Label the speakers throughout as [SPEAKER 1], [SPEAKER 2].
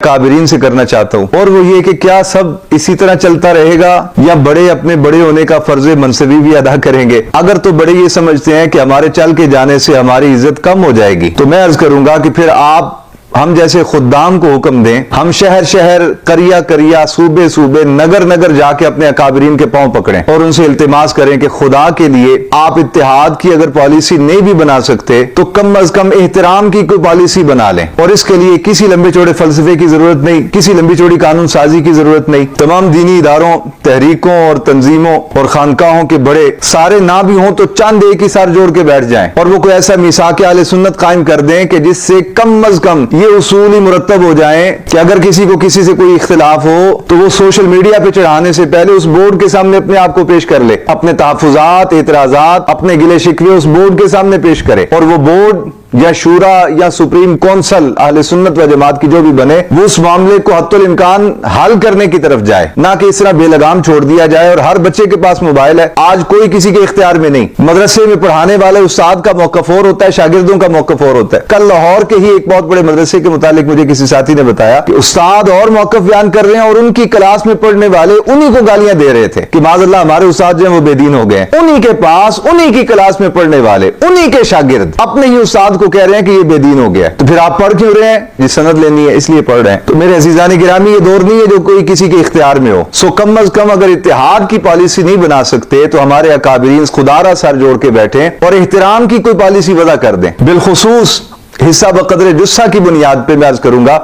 [SPEAKER 1] काबिरीन से करना चाहता हूँ, और वो ये कि क्या सब इसी तरह चलता रहेगा या बड़े अपने बड़े होने का फर्ज मनसबी भी अदा करेंगे। अगर तो बड़े ये समझते हैं कि हमारे चल के जाने से हमारी इज्जत कम हो जाएगी, तो मैं अर्ज करूंगा कि फिर आप हम जैसे खुद्दाम को हुक्म दें, हम शहर शहर, करिया करिया, सूबे सूबे, नगर नगर जाके अपने अकाबरीन के पांव पकड़ें और उनसे इल्तिमास करें कि खुदा के लिए आप इत्तेहाद की अगर पॉलिसी नहीं भी बना सकते तो कम अज कम एहतराम की कोई पॉलिसी बना लें। और इसके लिए किसी लंबे चौड़े फलसफे की जरूरत नहीं, किसी लंबी चौड़ी कानून साजी की जरूरत नहीं। तमाम दीनी इदारों, तहरीकों और तंजीमों और खानकाहों के बड़े सारे ना भी हों तो चंद एक ही सार जोड़ के बैठ जाएं और वो कोई ऐसा मिसाक अहले सुन्नत कायम कर दें कि जिससे कम अज कम ये उसूल ही मुरत्तब हो जाएं कि अगर किसी को किसी से कोई इख्तिलाफ हो तो वो सोशल मीडिया पे चढ़ाने से पहले उस बोर्ड के सामने अपने आप को पेश कर ले, अपने तहफुजात, एतराजात, अपने गिले शिकवे उस बोर्ड के सामने पेश करे, और वो बोर्ड या शूरा या सुप्रीम कौंसल अहले सुन्नत व जमात की जो भी बने वो उस मामले को हत्तुल इम्कान हल करने की तरफ जाए, ना कि इस तरह बेलगाम छोड़ दिया जाए। और हर बच्चे के पास मोबाइल है, आज कोई किसी के इख्तियार में नहीं। मदरसे में पढ़ाने वाले उस्ताद का मौक़िफ़ और होता है, शागिर्दों का मौक़िफ़ और होता है। कल लाहौर के ही एक बहुत बड़े मदरसे के मुतालिक मुझे किसी साथी ने बताया कि उस्ताद और मौक़िफ़ बयान कर रहे हैं और उनकी क्लास में पढ़ने वाले उन्हीं को गालियां दे रहे थे कि माज़अल्लाह हमारे उस्ताद जो है वो बेदीन हो गए। उन्हीं के पास, उन्हीं की क्लास में पढ़ने वाले, उन्हीं के शागिर्द अपने ही उस्ताद को कह रहे हैं कि ये बेदीन हो गया। तो फिर आप पढ़ क्यों रहे हैं? जी सनद लेनी है इसलिए पढ़ रहे हैं। तो मेरे अजीजान गिरामी, ये दौर नहीं है जो कोई किसी के इख्तियार में हो। सो कम अज कम अगर इत्तेहाद की पॉलिसी नहीं बना सकते तो हमारे अकाबिरीन खुदारा सर जोड़ के बैठे और एहतराम की कोई पॉलिसी वज़ा कर दें। बिलखुसूस हिस्सा बकदर जुस्सा की बुनियाद पर मैं अर्ज करूंगा,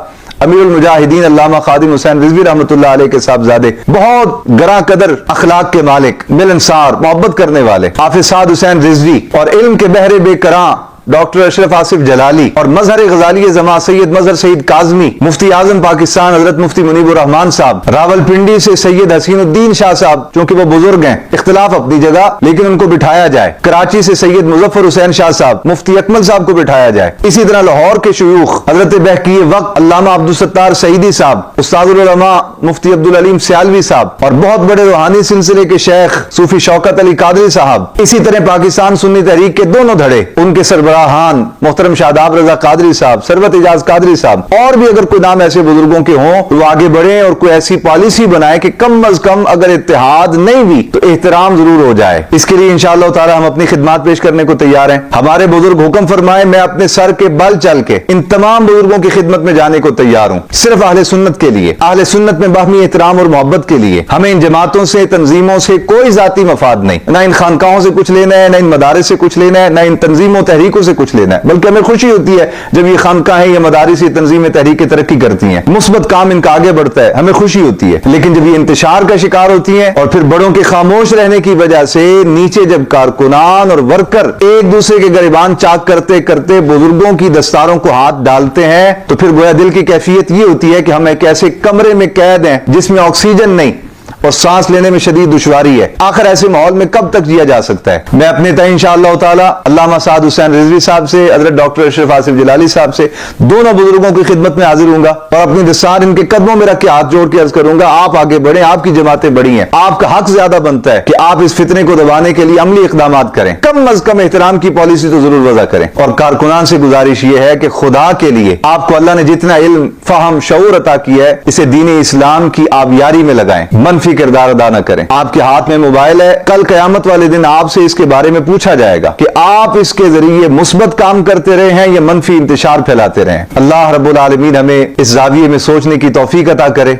[SPEAKER 1] अमीरुल मुजाहिदीन अल्लामा खादिम हुसैन रिजवी रहमतुल्लाह अलैह के साहबजादे, बहुत गरा कदर अखलाक के मालिक, मिलनसार, मोहब्बत करने वाले हाफिज साद हुसैन रिजवी, और इल्म के बहरे बेकरां डॉक्टर अशरफ आसिफ जलाली, और मजहर गजाली जमा सैयद मजहर सईद काजमी, मुफ्ती आजम पाकिस्तान हजरत मुफ्ती मुनीबुर रहमान साहब, रावलपिंडी से सैयद हसीनुद्दीन शाह साहब, क्योंकि वो बुजुर्ग हैं, इख्तिलाफ अपनी जगह लेकिन उनको बिठाया जाए। कराची से सैयद मुजफ्फर हुसैन शाह साहब, मुफ्ती अकमल साहब को बिठाया जाए। इसी तरह लाहौर के शयूख हजरत बहकी वक्त अल्लामा अब्दुल सत्तार सईदी साहब, उस्तादुल उलमा मुफ्ती अब्दुल अलीम सियालवी साहब, और बहुत बड़े रूहानी सिलसिले के शेख सूफी शौकत अली कादरी साहब। इसी तरह पाकिस्तान सुन्नी तहरीक के दोनों धड़े, उनके सरबराहान मोहतरम शादाब रजा कादरी साहब, सरवत इजाज कादरी साहब, और भी अगर कोई नाम ऐसे बुजुर्गों के हों तो आगे बढ़े और कोई ऐसी पॉलिसी बनाए कि कम अज कम अगर इत्तेहाद नहीं भी तो एहतराम जरूर हो जाए। इसके लिए इंशाअल्लाह ताला हम अपनी खिदमत पेश करने को तैयार हैं। हमारे बुजुर्ग हुक्म फरमाए, मैं अपने सर के बल चल के इन तमाम बुजुर्गों की खिदमत में जाने को तैयार हूं, सिर्फ अहले सुन्नत के लिए, अहले सुन्नत में बाहमी एहतराम और मोहब्बत के लिए। हमें इन जमातों से, तंजीमों से कोई जाती मफाद नहीं, ना इन खानकाहों से कुछ लेना है, ना इन मदारिस से कुछ लेना है, ना इन तंजीमों तहरीकों से कुछ लेना है। बल्कि हमें खुशी होती है जब ये खानकाहें, ये मदारिस, ये तंजीमें तहरीकें तरक्की करती हैं, मुस्बत काम इनका आगे बढ़ता है, हमें खुशी होती है। लेकिन जब ये इंतशार का शिकार होती हैं और फिर बड़ों के खामोश रहने की वजह से नीचे जब कारकुनान और वर्कर एक दूसरे के गरिबान चाक करते करते बुजुर्गों की दस्तारों को हाथ डालते हैं, तो फिर गोया दिल की कैफियत ये होती है कि हम एक ऐसे कमरे में कैद हैं जिसमें ऑक्सीजन नहीं और सांस लेने में शदीद दुश्वारी है। आखिर ऐसे माहौल में कब तक जिया जा सकता है? मैं अपने तय इंशाअल्लाह ताला अल्लामा साद हुसैन रिजवी साहब से, हजरत डॉक्टर अशरफ आसिफ जलाली साहब से, दोनों बुजुर्गों की खिदमत में हाजिर हूंगा और अपनी दस्तार इनके कदमों में रख के हाथ जोड़ के अर्ज करूंगा, आप आगे बढ़े, आपकी जमातें बड़ी हैं, आपका हक ज्यादा बनता है कि आप इस फितने को दबाने के लिए अमली इकदाम करें। कम अज कम एहतराम की पॉलिसी तो जरूर वज़ा करें। और कारकुनान से गुजारिश ये है कि खुदा के लिए आपको अल्लाह ने जितना इल्म, फहम, शऊर अता किया है, इसे दीन इस्लाम की आबियारी में लगाएं, मनफी किरदार अदा न करें। आपके हाथ में मोबाइल है, कल कयामत वाले दिन आपसे इसके बारे में पूछा जाएगा कि आप इसके जरिए मुस्बत काम करते रहे हैं या मनफी इंतशार फैलाते रहे हैं। अल्लाह रब्बुल आलमीन हमें इस जाविये में सोचने की तौफीक अता करे।